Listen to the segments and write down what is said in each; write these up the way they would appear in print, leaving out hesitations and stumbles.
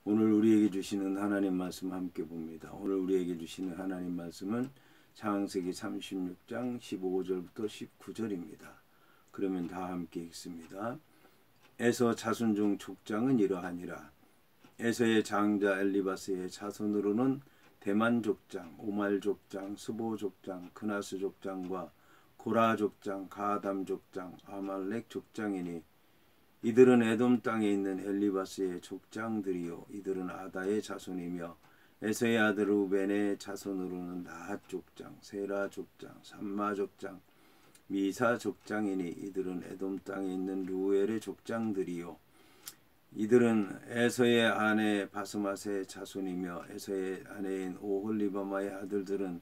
오늘 우리에게 주시는 하나님 말씀 함께 봅니다. 오늘 우리에게 주시는 하나님 말씀은 창세기 36장 15절부터 19절입니다. 그러면 다 함께 읽습니다. 에서 자손 중 족장은 이러하니라. 에서의 장자 엘리바스의 자손으로는 대만 족장, 오말 족장, 스보 족장, 그나스 족장과 고라 족장, 가담 족장, 아말렉 족장이니 이들은 에돔 땅에 있는 엘리바스의 족장들이요 이들은 아다의 자손이며 에서의 아들 루벤의 자손으로는 나핫 족장, 세라 족장, 삼마 족장, 미사 족장이니 이들은 에돔 땅에 있는 루엘의 족장들이요 이들은 에서의 아내 바스맛의 자손이며 에서의 아내인 오홀리바마의 아들들은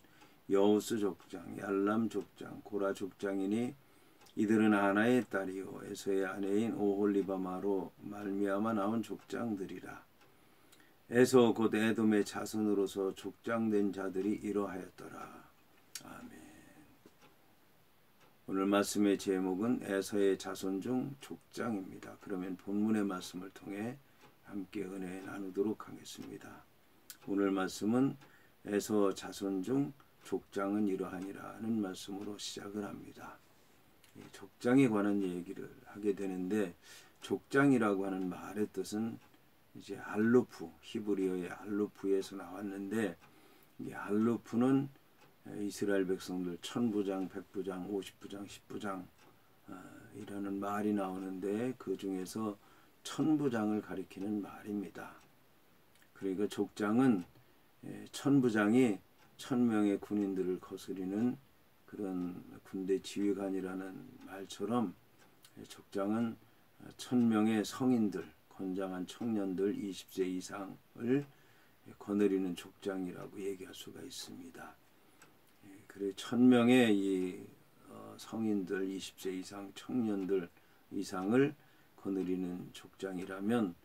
여우스 족장, 얄람 족장, 고라 족장이니 이들은 아나의 딸이요 에서의 아내인 오홀리바마로 말미암아 나온 족장들이라. 에서 곧 에돔의 자손으로서 족장된 자들이 이러하였더라. 아멘. 오늘 말씀의 제목은 에서의 자손 중 족장입니다. 그러면 본문의 말씀을 통해 함께 은혜 나누도록 하겠습니다. 오늘 말씀은 에서 자손 중 족장은 이러하니라는 말씀으로 시작을 합니다. 족장에 관한 얘기를 하게 되는데 족장이라고 하는 말의 뜻은 이제 알루프, 히브리어의 알루프에서 나왔는데 이 알루프는 이스라엘 백성들 1000부장, 100부장, 50부장, 10부장 이라는 말이 나오는데 그 중에서 1000부장을 가리키는 말입니다. 그러니까 족장은 1000부장이 1000명의 군인들을 거스리는 그런 군대 지휘관이라는 말처럼 족장은 1000명의 성인들, 건장한 청년들 20세 이상을 거느리는 족장이라고 얘기할 수가 있습니다. 그래 1000명의 이 성인들 20세 이상 청년들 이상을 거느리는 족장이라면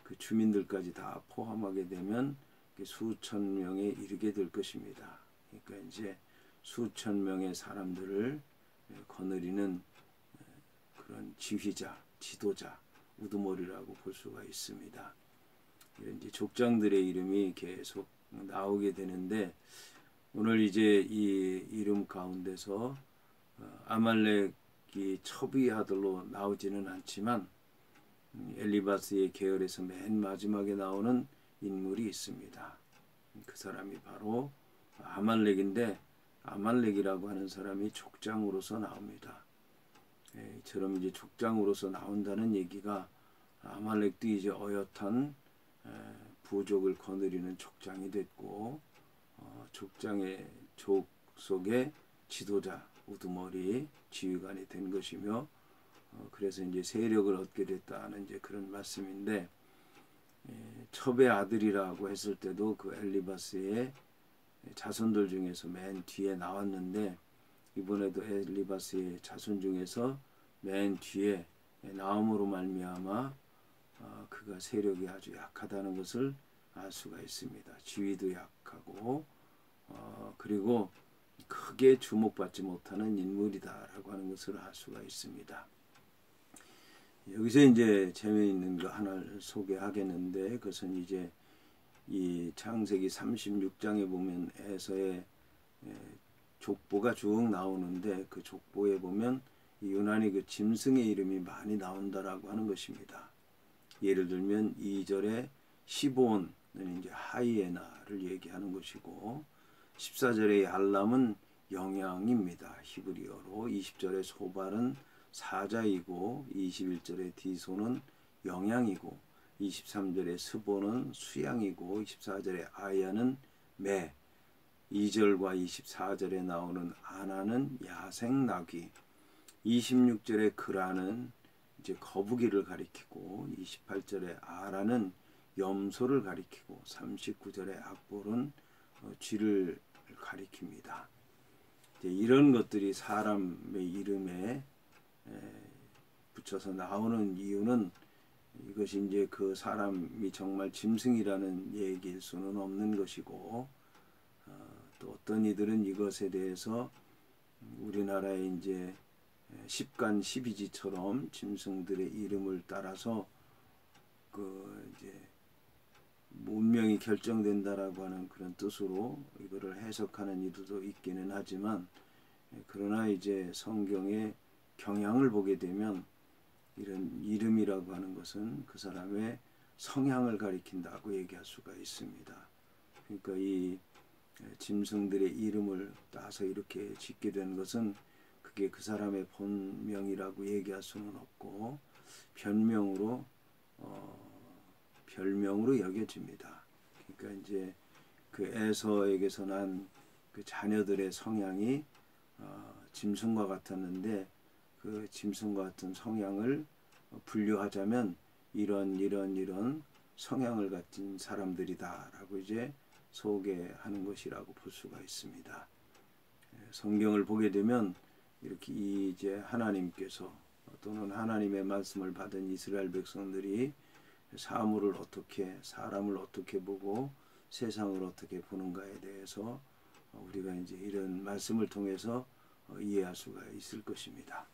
그 주민들까지 다 포함하게 되면 수천 명에 이르게 될 것입니다. 그러니까 이제 수천 명의 사람들을 거느리는 그런 지휘자, 지도자, 우두머리라고 볼 수가 있습니다. 이런 이제 족장들의 이름이 계속 나오게 되는데 오늘 이제 이 이름 가운데서 아말렉이 첩의 아들로 나오지는 않지만 엘리바스의 계열에서 맨 마지막에 나오는 인물이 있습니다. 그 사람이 바로 아말렉인데 아말렉이라고 하는 사람이 족장으로서 나옵니다. 이처럼 이제 족장으로서 나온다는 얘기가 아말렉도 이제 어엿한 부족을 거느리는 족장이 됐고 족장의 족 속의 지도자, 우두머리, 지휘관이 된 것이며 그래서 이제 세력을 얻게 됐다는 이제 그런 말씀인데 첩의 아들이라고 했을 때도 그 엘리바스의 자손들 중에서 맨 뒤에 나왔는데 이번에도 엘리바스의 자손 중에서 맨 뒤에 나옴으로 말미암아 그가 세력이 아주 약하다는 것을 알 수가 있습니다. 지위도 약하고 그리고 크게 주목받지 못하는 인물이다라고 하는 것을 알 수가 있습니다. 여기서 이제 재미있는 거 하나를 소개하겠는데 그것은 이제 이 창세기 36장에 보면 에서의 족보가 쭉 나오는데 그 족보에 보면 유난히 그 짐승의 이름이 많이 나온다라고 하는 것입니다. 예를 들면 2절에 시본은 이제 하이에나를 얘기하는 것이고 14절의 얄람은 영양입니다. 히브리어로 20절의 소발은 사자이고 21절의 디소는 영양이고 23절의 스보는 수양이고 24절의 아야는 매 2절과 24절에 나오는 아나는 야생나귀 26절의 그라는 이제 거북이를 가리키고 28절의 아라는 염소를 가리키고 39절의 악볼은 쥐를 가리킵니다. 이런 것들이 사람의 이름에 붙여서 나오는 이유는 이것이 이제 그 사람이 정말 짐승이라는 얘기일 수는 없는 것이고 또 어떤 이들은 이것에 대해서 우리나라의 이제 십간 십이지처럼 짐승들의 이름을 따라서 그 이제 운명이 결정된다라고 하는 그런 뜻으로 이거를 해석하는 이들도 있기는 하지만, 그러나 이제 성경의 경향을 보게 되면 이런 이름이라고 하는 것은 그 사람의 성향을 가리킨다고 얘기할 수가 있습니다. 그러니까 이 짐승들의 이름을 따서 이렇게 짓게 된 것은 그게 그 사람의 본명이라고 얘기할 수는 없고 별명으로 여겨집니다. 그러니까 이제 그 에서에게서 난 그 자녀들의 성향이 짐승과 같았는데, 그 짐승과 같은 성향을 분류하자면 이런 성향을 가진 사람들이다라고 이제 소개하는 것이라고 볼 수가 있습니다. 성경을 보게 되면 이렇게 이제 하나님께서 또는 하나님의 말씀을 받은 이스라엘 백성들이 사람을 어떻게 보고 세상을 어떻게 보는가에 대해서 우리가 이제 이런 말씀을 통해서 이해할 수가 있을 것입니다.